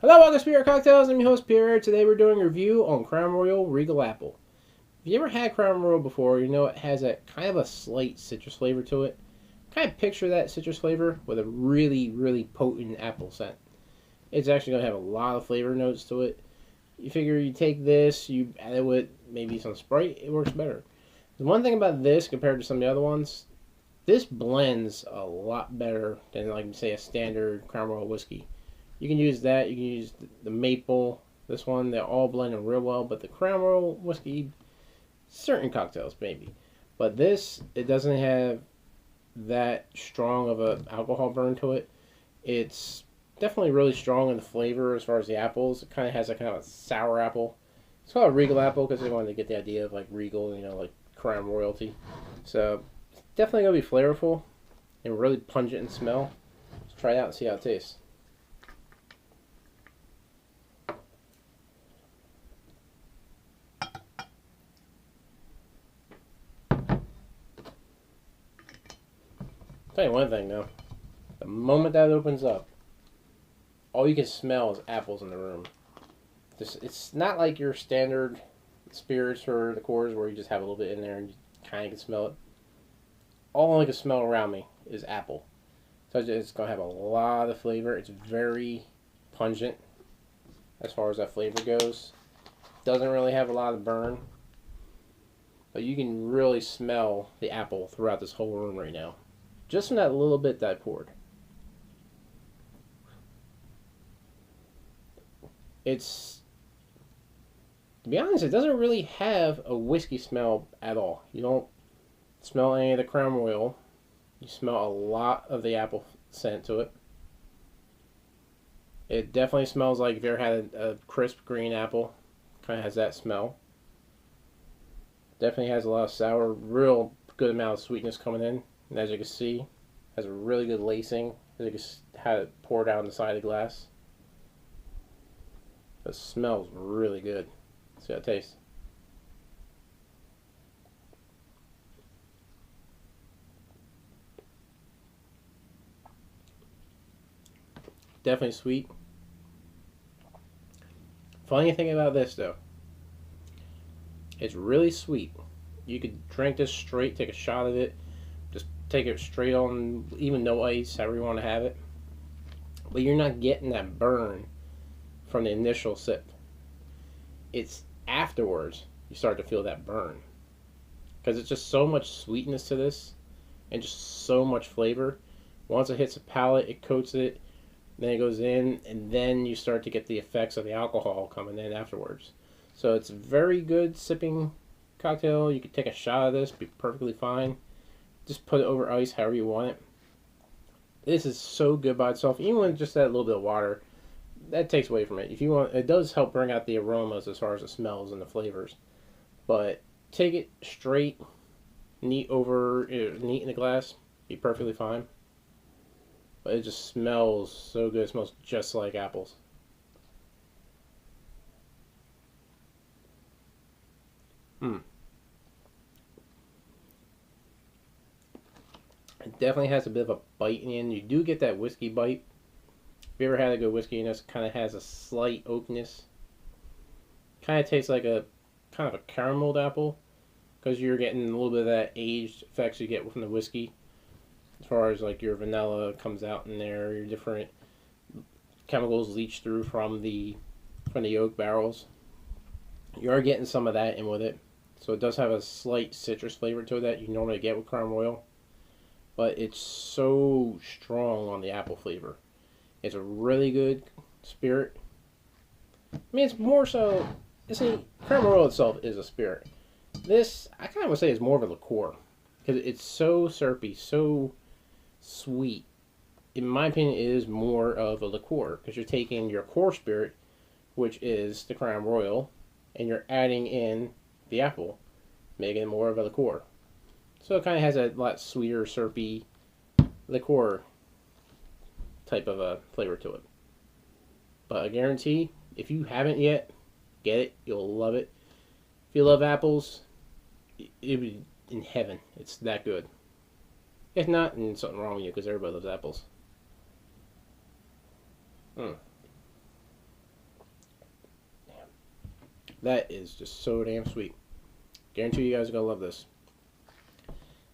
Hello, welcome to Spirit Cocktails. I'm your host, Pierre. Today we're doing a review on Crown Royal Regal Apple. If you ever had Crown Royal before, you know it has a kind of a slight citrus flavor to it. Kind of picture that citrus flavor with a really, really potent apple scent. It's actually going to have a lot of flavor notes to it. You figure you take this, you add it with maybe some Sprite, it works better. The one thing about this compared to some of the other ones, this blends a lot better than, like, say, a standard Crown Royal whiskey. You can use that, you can use the maple, this one, they're all blending real well, but the Crown Royal whiskey, certain cocktails maybe. But this, it doesn't have that strong of an alcohol burn to it. It's definitely really strong in the flavor as far as the apples. It kind of has a kind of a sour apple. It's called a Regal Apple because they wanted to get the idea of like Regal, you know, like Crown Royalty. So, it's definitely going to be flavorful and really pungent in smell. Let's try it out and see how it tastes. Tell you one thing though, the moment that opens up, all you can smell is apples in the room. It's not like your standard spirits or liqueurs where you just have a little bit in there and you kind of can smell it. All I can smell around me is apple. So it's going to have a lot of flavor. It's very pungent as far as that flavor goes. Doesn't really have a lot of burn. But you can really smell the apple throughout this whole room right now. Just from that little bit that I poured. It's, to be honest, it doesn't really have a whiskey smell at all. You don't smell any of the Crown Royal. You smell a lot of the apple scent to it. It definitely smells like if you ever had a crisp green apple. Kind of has that smell. Definitely has a lot of sour, real good amount of sweetness coming in. And as you can see, has a really good lacing. As you can have it poured out on the side of the glass. It smells really good. Let's see how it tastes. Definitely sweet. Funny thing about this though, it's really sweet. You could drink this straight, take a shot of it, just take it straight on, even no ice, however you want to have it. But you're not getting that burn from the initial sip. It's afterwards you start to feel that burn. Because it's just so much sweetness to this, and just so much flavor. Once it hits the palate, it coats it, then it goes in, and then you start to get the effects of the alcohol coming in afterwards. So it's a very good sipping cocktail. You could take a shot of this, be perfectly fine. Just put it over ice however you want it. This is so good by itself. Even with just that little bit of water, that takes away from it. If you want, it does help bring out the aromas as far as the smells and the flavors. But take it straight, neat in the glass, be perfectly fine. But it just smells so good. It smells just like apples. It definitely has a bit of a bite in the end. You do get that whiskey bite. If you ever had a good whiskey, and this kind of has a slight oakness. Kind of tastes like a kind of a carameled apple, because you're getting a little bit of that aged effects you get from the whiskey. As far as like your vanilla comes out in there, your different chemicals leach through from the oak barrels. You are getting some of that in with it. So it does have a slight citrus flavor to it that you normally get with Crown Royal. But it's so strong on the apple flavor. It's a really good spirit. I mean, it's more so, you see, Crown Royal itself is a spirit. This, I kind of would say, is more of a liqueur. Because it's so syrupy, so sweet. In my opinion, it is more of a liqueur. Because you're taking your core spirit, which is the Crown Royal, and you're adding in the apple, making it more of a liqueur. So it kind of has a lot sweeter, syrupy liqueur type of a flavor to it. But I guarantee, if you haven't yet, get it. You'll love it. If you love apples, it'll be in heaven. It's that good. If not, then something wrong with you, because everybody loves apples. That is just so damn sweet. Guarantee you guys are gonna love this.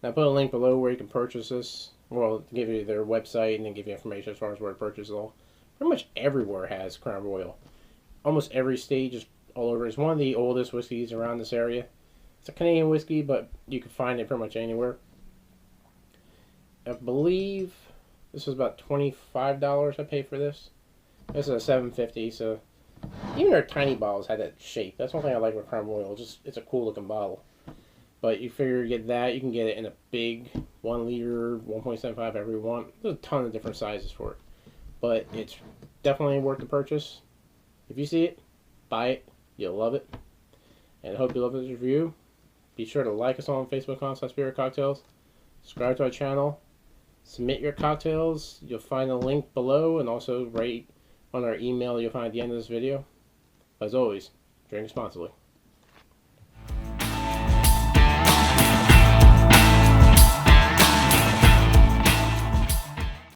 Now I put a link below where you can purchase this. Well, give you their website and then give you information as far as where to purchase it all. Pretty much everywhere has Crown Royal. Almost every state, just all over. It's one of the oldest whiskeys around this area. It's a Canadian whiskey, but you can find it pretty much anywhere. I believe this was about $25 I paid for this. This is a $7.50, so even their tiny bottles had that shape. That's one thing I like with Crown Royal. Just it's a cool looking bottle. But you figure you get that, you can get it in a big 1 liter, 1.75, whatever you want. There's a ton of different sizes for it. But it's definitely worth the purchase. If you see it, buy it. You'll love it. And I hope you love this review. Be sure to like us on Facebook.com/Spirit Cocktails. Subscribe to our channel. Submit your cocktails. You'll find a link below, and also right on our email you'll find at the end of this video. As always, drink responsibly.